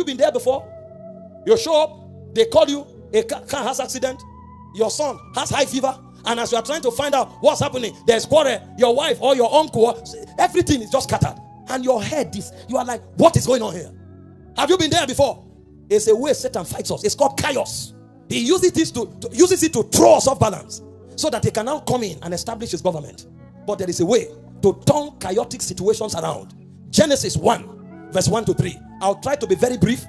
you been there before? You show up, they call you, a car has accident, your son has high fever, and as you are trying to find out what's happening, there's quarrel, your wife or your uncle, everything is just scattered. And your head is, you are like, what is going on here? Have you been there before? It's a way Satan fights us. It's called chaos. He uses it to throw us off balance so that he can now come in and establish his government. But there is a way to turn chaotic situations around. Genesis 1, verse 1 to 3. I'll try to be very brief,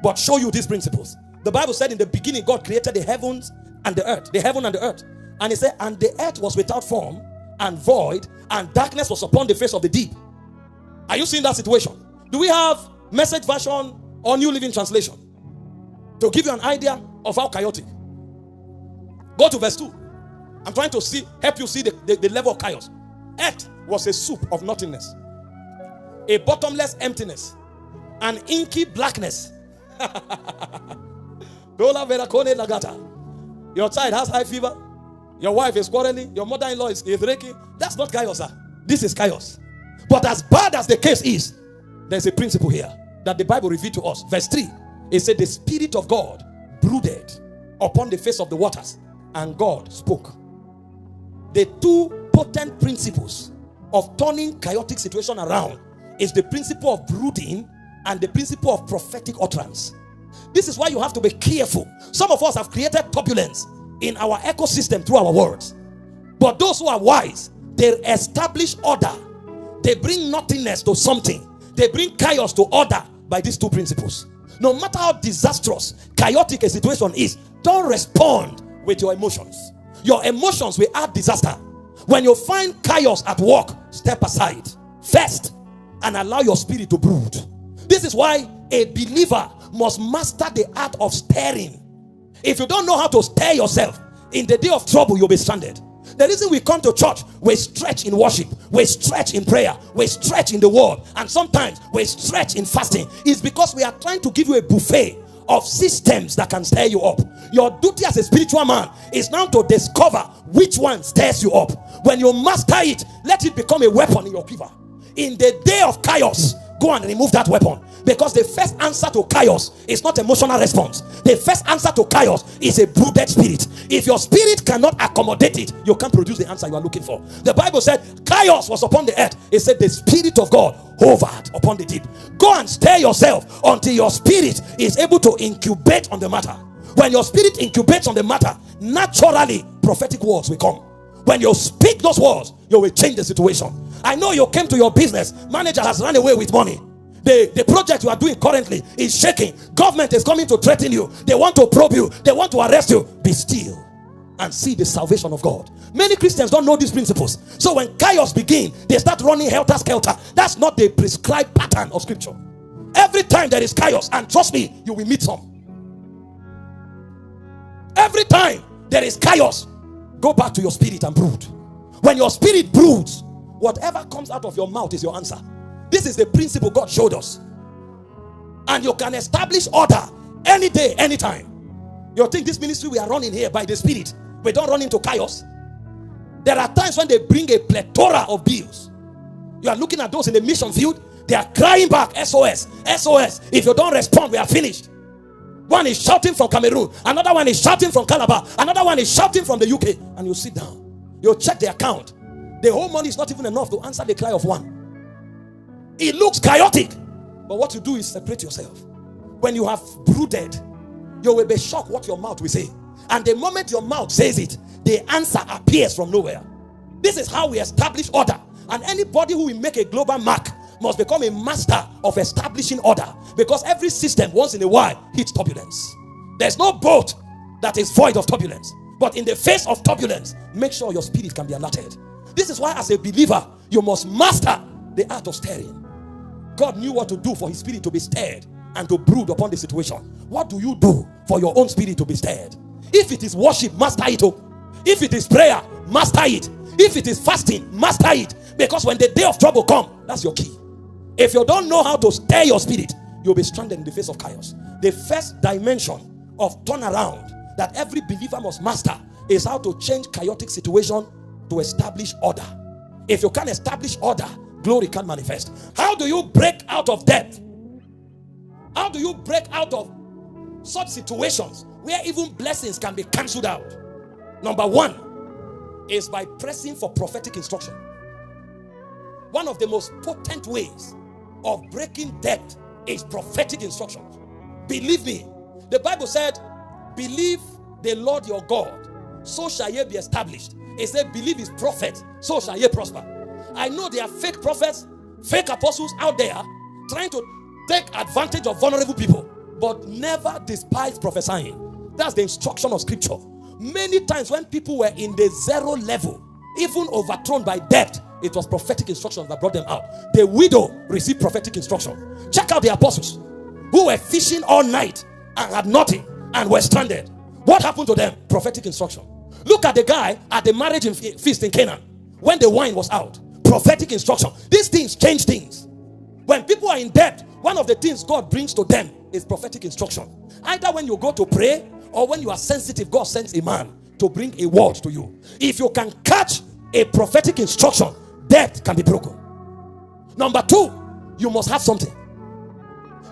but show you these principles. The Bible said in the beginning, God created the heavens and the earth. The heaven and the earth. And he said, and the earth was without form and void, and darkness was upon the face of the deep. Are you seeing that situation? Do we have Message version or New Living Translation to give you an idea of how chaotic? Go to verse 2. I'm trying to help you see the level of chaos. Earth was a soup of nothingness, a bottomless emptiness, an inky blackness. Your child has high fever, your wife is quarreling, your mother-in-law is raking. That's not chaos, sir. This is chaos. But as bad as the case is, there's a principle here that the Bible revealed to us. Verse 3, it said the Spirit of God brooded upon the face of the waters, and God spoke. The two potent principles of turning chaotic situation around is the principle of brooding and the principle of prophetic utterance. This is why you have to be careful. Some of us have created turbulence in our ecosystem through our words. But those who are wise, they establish order. They bring nothingness to something. They bring chaos to order by these two principles. No matter how disastrous, chaotic a situation is, don't respond with your emotions. Your emotions will add disaster. When you find chaos at work, step aside first and allow your spirit to brood. This is why a believer must master the art of stirring. If you don't know how to stir yourself, in the day of trouble, you'll be stranded. The reason we come to church, we stretch in worship, we stretch in prayer, we stretch in the word, and sometimes we stretch in fasting, is because we are trying to give you a buffet of systems that can stir you up. Your duty as a spiritual man is now to discover which one stirs you up. When you master it, let it become a weapon in your quiver. In the day of chaos, go and remove that weapon. Because the first answer to chaos is not emotional response. The first answer to chaos is a brooded spirit. If your spirit cannot accommodate it, you can't produce the answer you are looking for. The Bible said chaos was upon the earth. It said the Spirit of God hovered upon the deep. Go and stir yourself until your spirit is able to incubate on the matter. When your spirit incubates on the matter, naturally prophetic words will come. When you speak those words, you will change the situation. I know you came to your business, manager has run away with money. The project you are doing currently is shaking. Government is coming to threaten you. They want to probe you. They want to arrest you. Be still and see the salvation of God. Many Christians don't know these principles. So when chaos begins, they start running helter-skelter. That's not the prescribed pattern of scripture. Every time there is chaos, and trust me, you will meet some. Every time there is chaos, go back to your spirit and brood. When your spirit broods, whatever comes out of your mouth is your answer. This is the principle God showed us. And you can establish order any day, anytime. You think this ministry we are running here by the Spirit, we don't run into chaos? There are times when they bring a plethora of bills. You are looking at those in the mission field, they are crying back, SOS, SOS. If you don't respond, we are finished. One is shouting from Cameroon, another one is shouting from Calabar, another one is shouting from the UK. And you sit down, you check the account. The whole money is not even enough to answer the cry of one. It looks chaotic, but what you do is separate yourself. When you have brooded, you will be shocked what your mouth will say. And the moment your mouth says it, the answer appears from nowhere. This is how we establish order. And anybody who will make a global mark must become a master of establishing order. Because every system once in a while hits turbulence. There's no boat that is void of turbulence. But in the face of turbulence, make sure your spirit can be alerted. This is why as a believer, you must master the art of stirring. God knew what to do for his spirit to be stirred and to brood upon the situation. What do you do for your own spirit to be stirred? If it is worship, master it up. If it is prayer, master it. If it is fasting, master it. Because when the day of trouble comes, that's your key. If you don't know how to stir your spirit, you'll be stranded in the face of chaos. The first dimension of turnaround that every believer must master is how to change chaotic situation to establish order. If you can't establish order, glory can't manifest. How do you break out of debt How do you break out of such situations where even blessings can be cancelled out? Number one is by pressing for prophetic instruction. One of the most potent ways of breaking debt is prophetic instructions. Believe me, the Bible said, believe the Lord your God, so shall ye be established. It said, believe his prophet, so shall ye prosper. I know there are fake prophets, fake apostles out there trying to take advantage of vulnerable people, but never despise prophesying. That's the instruction of scripture. Many times when people were in the zero level, even overthrown by debt, it was prophetic instructions that brought them out. The widow received prophetic instruction. Check out the apostles who were fishing all night and had nothing and were stranded. What happened to them? Prophetic instruction. Look at the guy at the marriage feast in Canaan when the wine was out. Prophetic instruction. These things change things. When people are in debt, one of the things God brings to them is prophetic instruction. Either when you go to pray or when you are sensitive, God sends a man to bring a word to you. If you can catch a prophetic instruction, debt can be broken. Number two, you must have something.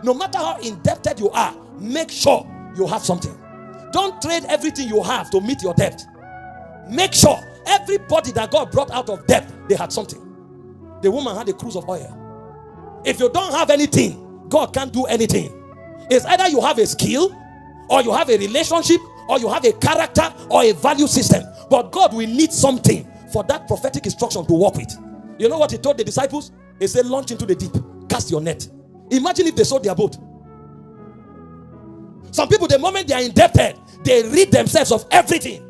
No matter how indebted you are, make sure you have something. Don't trade everything you have to meet your debt. Make sure everybody that God brought out of debt, they had something. The woman had a cruse of oil. If you don't have anything, God can't do anything. It's either you have a skill, or you have a relationship, or you have a character or a value system. But God will need something for that prophetic instruction to work with. You know what he told the disciples? He said, launch into the deep, cast your net. Imagine if they sold their boat. Some people, the moment they are indebted, they rid themselves of everything.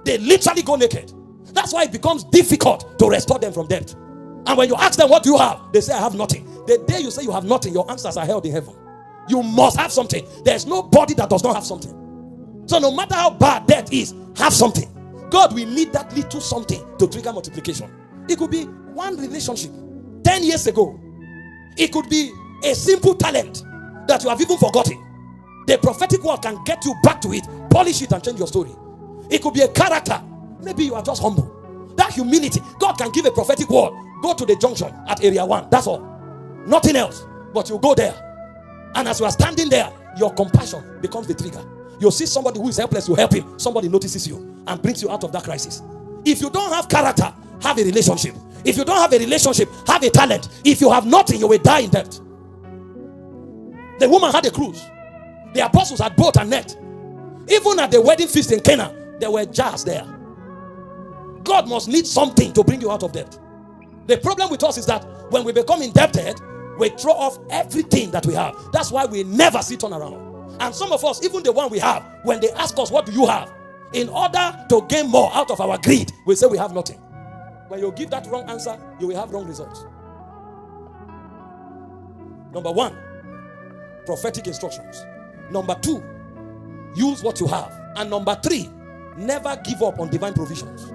They literally go naked. That's why it becomes difficult to restore them from debt. And when you ask them, what do you have? They say, I have nothing. The day you say you have nothing, your answers are held in heaven. You must have something. There's nobody that does not have something. So no matter how bad debt is, have something. God will need that little something to trigger multiplication. It could be one relationship 10 years ago. It could be a simple talent that you have even forgotten. The prophetic word can get you back to it, polish it and change your story. It could be a character. Maybe you are just humble. That humility, God can give a prophetic word. Go to the junction at area 1. That's all. Nothing else. But you go there. And as you are standing there, your compassion becomes the trigger. You see somebody who is helpless, you help him. Somebody notices you and brings you out of that crisis. If you don't have character, have a relationship. If you don't have a relationship, have a talent. If you have nothing, you will die in debt. The woman had a cruise. The apostles had boat and net. Even at the wedding feast in Cana, there were jars there. God must need something to bring you out of debt. The problem with us is that when we become indebted, we throw off everything that we have. That's why we never see turn around. And some of us, even the one we have, when they ask us, what do you have? In order to gain more out of our greed, we say we have nothing. When you give that wrong answer, you will have wrong results. Number one, prophetic instructions. Number two, use what you have. And number three, never give up on divine provisions.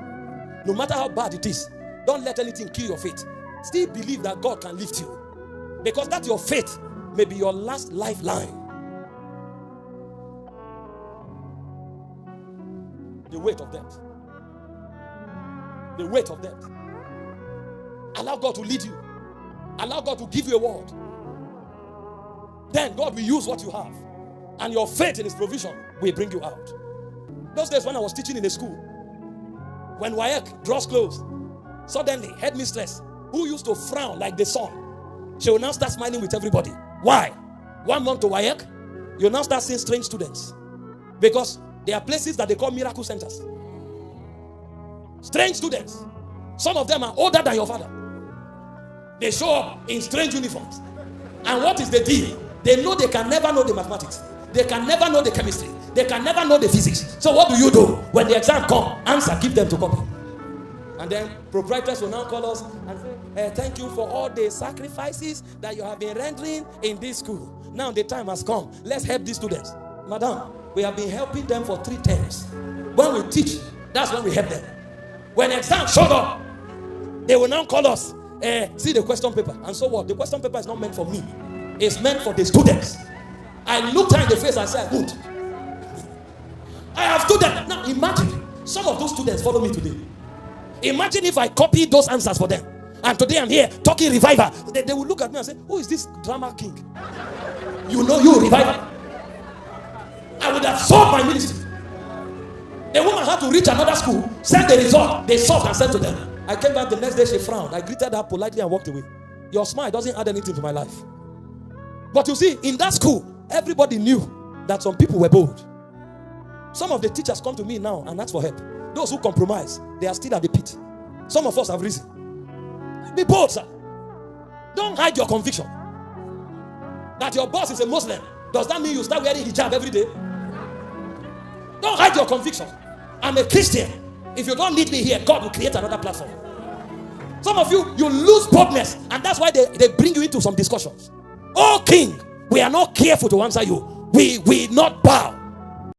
No matter how bad it is, don't let anything kill your faith. Still believe that God can lift you. Because that your faith may be your last lifeline. The weight of debt. The weight of debt. Allow God to lead you. Allow God to give you a word. Then God will use what you have. And your faith in his provision will bring you out. Those days when I was teaching in a school, when WAEC draws close, suddenly headmistress, who used to frown like the sun, she will now start smiling with everybody. Why? 1 month to WAEC, you now start seeing strange students. Because there are places that they call miracle centers. Strange students. Some of them are older than your father. They show up in strange uniforms. And what is the deal? They know they can never know the mathematics. They can never know the chemistry. They can never know the physics. So what do? When the exam comes, answer, give them to copy. And then proprietors will now call us and say, thank you for all the sacrifices that you have been rendering in this school. Now the time has come. Let's help these students. Madam, we have been helping them for 3 terms. When we teach, that's when we help them. When the exam showed up, they will now call us, see the question paper. And so what? The question paper is not meant for me. It's meant for the students. I looked her in the face and said, good. I have students. Now imagine, some of those students follow me today. Imagine if I copied those answers for them. And today I'm here talking revival. They will look at me and say, who is this drama king? You know, you revival. I would have solved my ministry. The woman had to reach another school, send the result, they solved and sent to them. I came back the next day, she frowned. I greeted her politely and walked away. Your smile doesn't add anything to my life. But you see, in that school, everybody knew that some people were bold. Some of the teachers come to me now and ask for help. Those who compromise, they are still at the pit. Some of us have risen. Be bold, sir. Don't hide your conviction. That your boss is a Muslim, does that mean you start wearing hijab every day? Don't hide your conviction. I'm a Christian. If you don't lead me here, God will create another platform. Some of you, you lose boldness, and that's why they bring you into some discussions. Oh king, we are not careful to answer you. We will not bow.